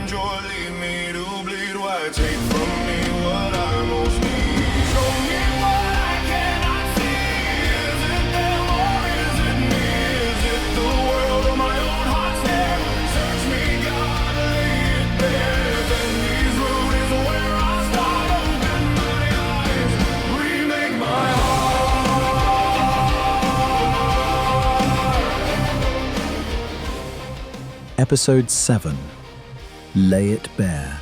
joy, lead me to bleed. Why take from me what I most need? Show me what I cannot see. Is it them or is it me? Is it the world or my own heart's there? Search me, God, lay it bare. Then these root is where I start. Open my eyes, remake my heart. Episode 7. Lay It Bare.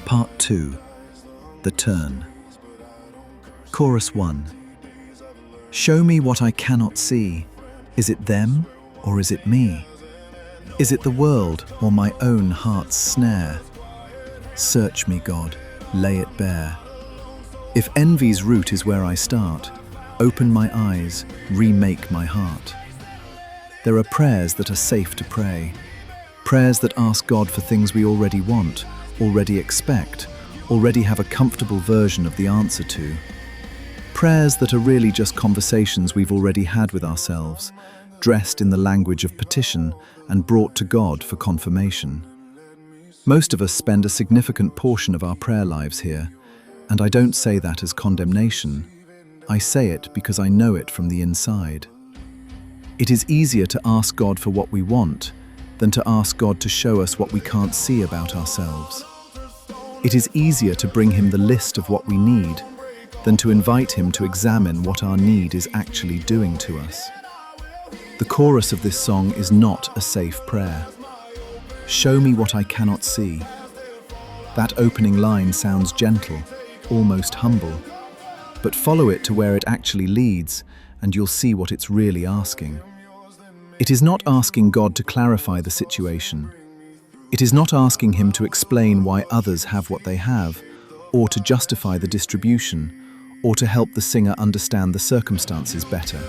Part 2. The Turn. Chorus 1. Show me what I cannot see. Is it them or is it me? Is it the world or my own heart's snare? Search me, God, lay it bare. If envy's root is where I start, open my eyes, remake my heart. There are prayers that are safe to pray. Prayers that ask God for things we already want, already expect, already have a comfortable version of the answer to. Prayers that are really just conversations we've already had with ourselves, dressed in the language of petition and brought to God for confirmation. Most of us spend a significant portion of our prayer lives here, and I don't say that as condemnation. I say it because I know it from the inside. It is easier to ask God for what we want than to ask God to show us what we can't see about ourselves. It is easier to bring Him the list of what we need than to invite Him to examine what our need is actually doing to us. The chorus of this song is not a safe prayer. Show me what I cannot see. That opening line sounds gentle, almost humble, but follow it to where it actually leads and you'll see what it's really asking. It is not asking God to clarify the situation. It is not asking Him to explain why others have what they have, or to justify the distribution, or to help the singer understand the circumstances better.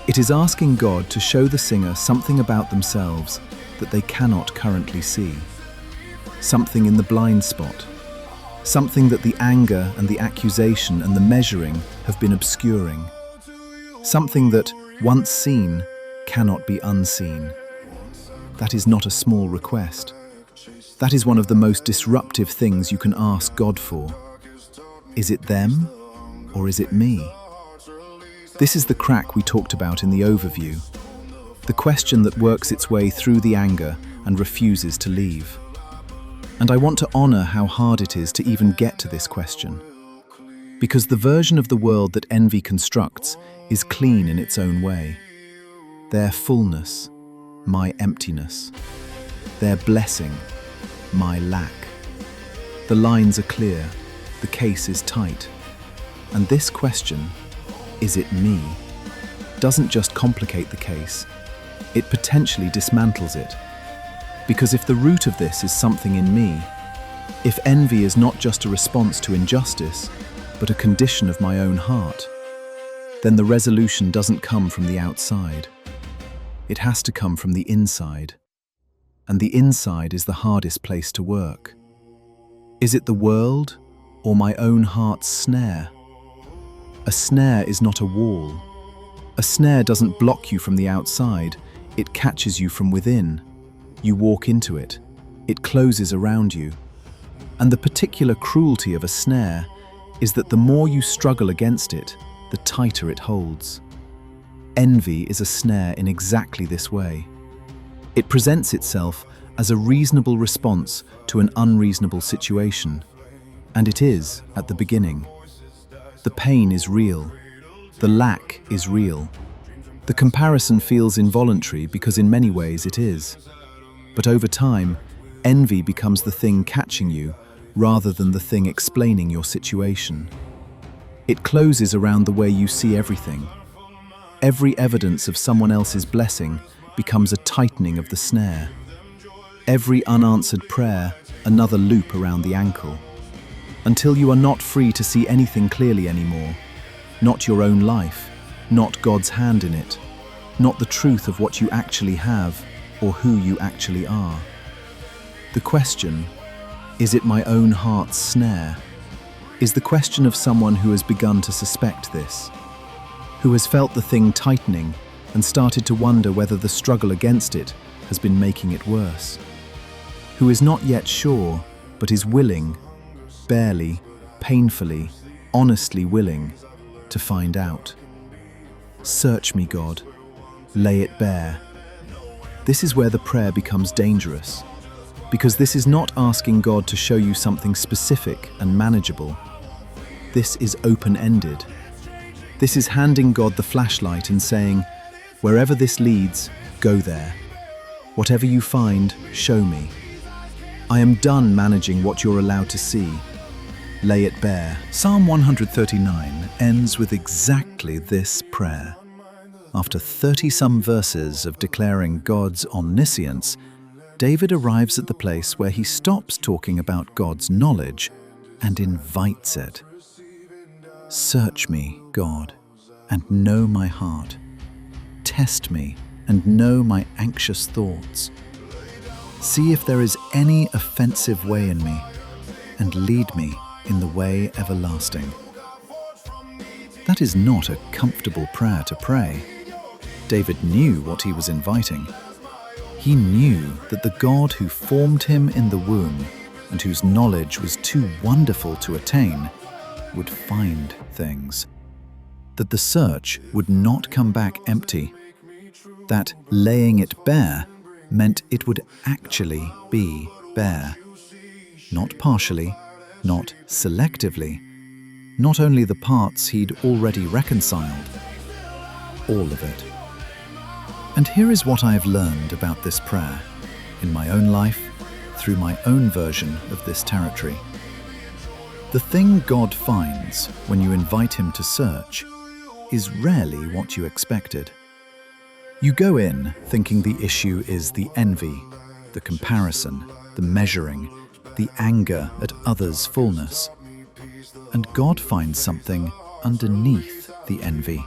It is asking God to show the singer something about themselves that they cannot currently see. Something in the blind spot. Something that the anger and the accusation and the measuring have been obscuring. Something that, once seen, cannot be unseen. That is not a small request. That is one of the most disruptive things you can ask God for. Is it them or is it me? This is the crack we talked about in the overview. The question that works its way through the anger and refuses to leave. And I want to honor how hard it is to even get to this question. Because the version of the world that envy constructs is clean in its own way. Their fullness, my emptiness. Their blessing, my lack. The lines are clear, the case is tight. And this question, is it me, doesn't just complicate the case, it potentially dismantles it. Because if the root of this is something in me, if envy is not just a response to injustice, but a condition of my own heart, then the resolution doesn't come from the outside. It has to come from the inside. And the inside is the hardest place to work. Is it the world or my own heart's snare? A snare is not a wall. A snare doesn't block you from the outside, it catches you from within. You walk into it. It closes around you. And the particular cruelty of a snare is that the more you struggle against it, the tighter it holds. Envy is a snare in exactly this way. It presents itself as a reasonable response to an unreasonable situation. And it is, at the beginning. The pain is real. The lack is real. The comparison feels involuntary because in many ways it is. But over time, envy becomes the thing catching you rather than the thing explaining your situation. It closes around the way you see everything. Every evidence of someone else's blessing becomes a tightening of the snare. Every unanswered prayer, another loop around the ankle. Until you are not free to see anything clearly anymore. Not your own life, not God's hand in it, not the truth of what you actually have or who you actually are. The question, is it my own heart's snare, is the question of someone who has begun to suspect this, who has felt the thing tightening and started to wonder whether the struggle against it has been making it worse. who is not yet sure, but is willing, barely, painfully, honestly willing, to find out. Search me, God. Lay it bare. This is where the prayer becomes dangerous, because this is not asking God to show you something specific and manageable. This is open-ended. This is handing God the flashlight and saying, wherever this leads, go there. Whatever you find, show me. I am done managing what you're allowed to see. Lay it bare. Psalm 139 ends with exactly this prayer. After 30-some verses of declaring God's omniscience, David arrives at the place where he stops talking about God's knowledge and invites it. Search me, God, and know my heart. Test me and know my anxious thoughts. See if there is any offensive way in me, and lead me in the way everlasting. That is not a comfortable prayer to pray. David knew what he was inviting. He knew that the God who formed him in the womb and whose knowledge was too wonderful to attain would find things. That the search would not come back empty. That laying it bare meant it would actually be bare. Not partially, not selectively, not only the parts he'd already reconciled, all of it. And here is what I have learned about this prayer, in my own life, through my own version of this territory. The thing God finds when you invite him to search is rarely what you expected. You go in thinking the issue is the envy, the comparison, the measuring, the anger at others' fullness. And God finds something underneath the envy.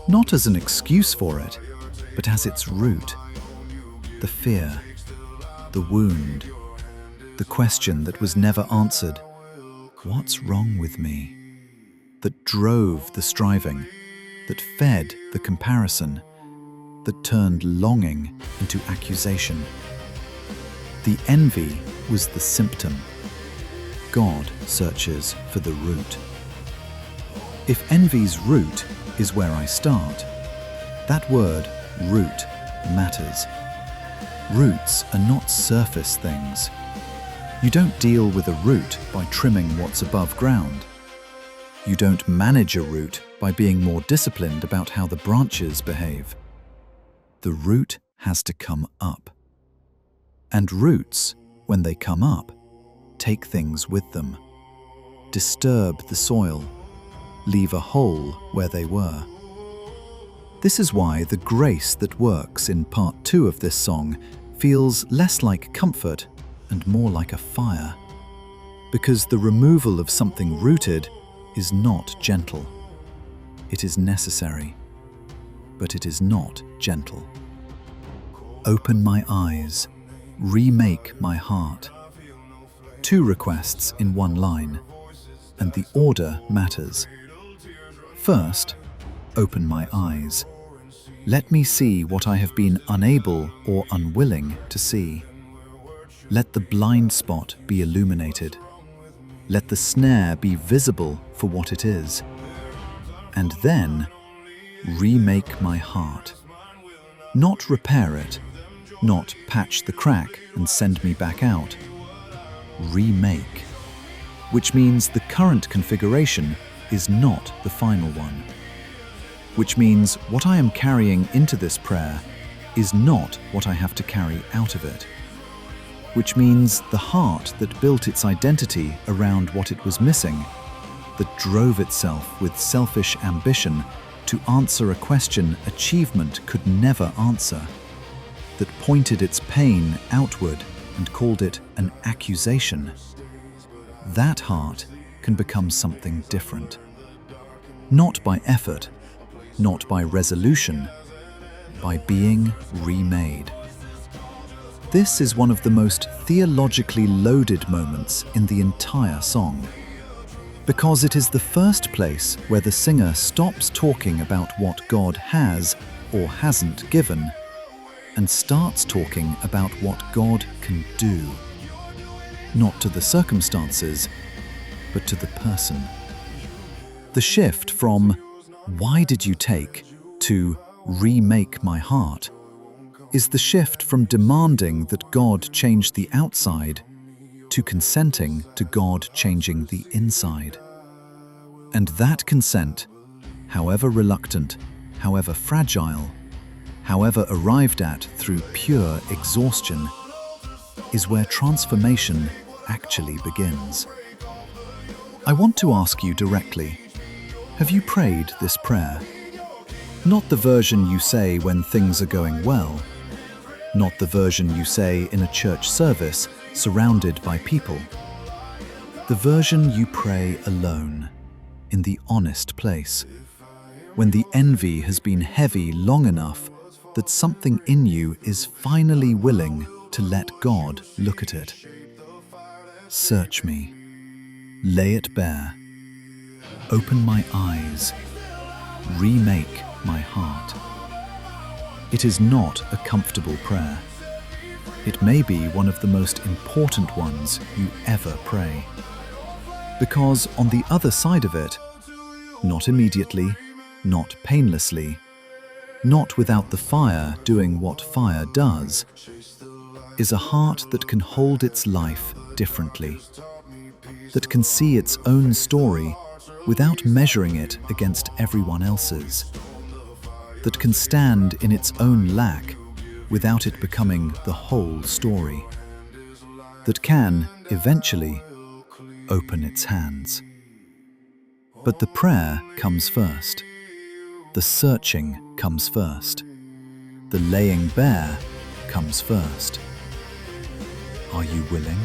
Not as an excuse for it, but as its root. The fear, the wound, the question that was never answered. What's wrong with me? That drove the striving, that fed the comparison, that turned longing into accusation. The envy was the symptom. God searches for the root. If envy's root is where I start, that word, root, matters. Roots are not surface things. You don't deal with a root by trimming what's above ground. You don't manage a root by being more disciplined about how the branches behave. The root has to come up. And roots, when they come up, take things with them, disturb the soil, leave a hole where they were. This is why the grace that works in part 2 of this song feels less like comfort and more like a fire, because the removal of something rooted is not gentle. It is necessary, but it is not gentle. Open my eyes, remake my heart. 2 requests in one line, and the order matters. First, open my eyes. Let me see what I have been unable or unwilling to see. Let the blind spot be illuminated. Let the snare be visible for what it is. And then, remake my heart. Not repair it, not patch the crack and send me back out. Remake, which means the current configuration is not the final one. Which means what I am carrying into this prayer is not what I have to carry out of it. Which means the heart that built its identity around what it was missing, that drove itself with selfish ambition to answer a question achievement could never answer, that pointed its pain outward and called it an accusation, that heart can become something different. Not by effort, not by resolution, by being remade. This is one of the most theologically loaded moments in the entire song, because it is the first place where the singer stops talking about what God has or hasn't given and starts talking about what God can do, not to the circumstances, but to the person. The shift from "Why did you take?" to "Remake my heart" is the shift from demanding that God change the outside to consenting to God changing the inside. And that consent, however reluctant, however fragile, however arrived at through pure exhaustion, is where transformation actually begins. I want to ask you directly, have you prayed this prayer? Not the version you say when things are going well, not the version you say in a church service surrounded by people. The version you pray alone, in the honest place, when the envy has been heavy long enough that something in you is finally willing to let God look at it. Search me, lay it bare, open my eyes, remake my heart. It is not a comfortable prayer. It may be one of the most important ones you ever pray. Because on the other side of it, not immediately, not painlessly, not without the fire doing what fire does, is a heart that can hold its life differently, that can see its own story without measuring it against everyone else's, that can stand in its own lack without it becoming the whole story, that can, eventually, open its hands. But the prayer comes first. The searching comes first. The laying bare comes first. Are you willing?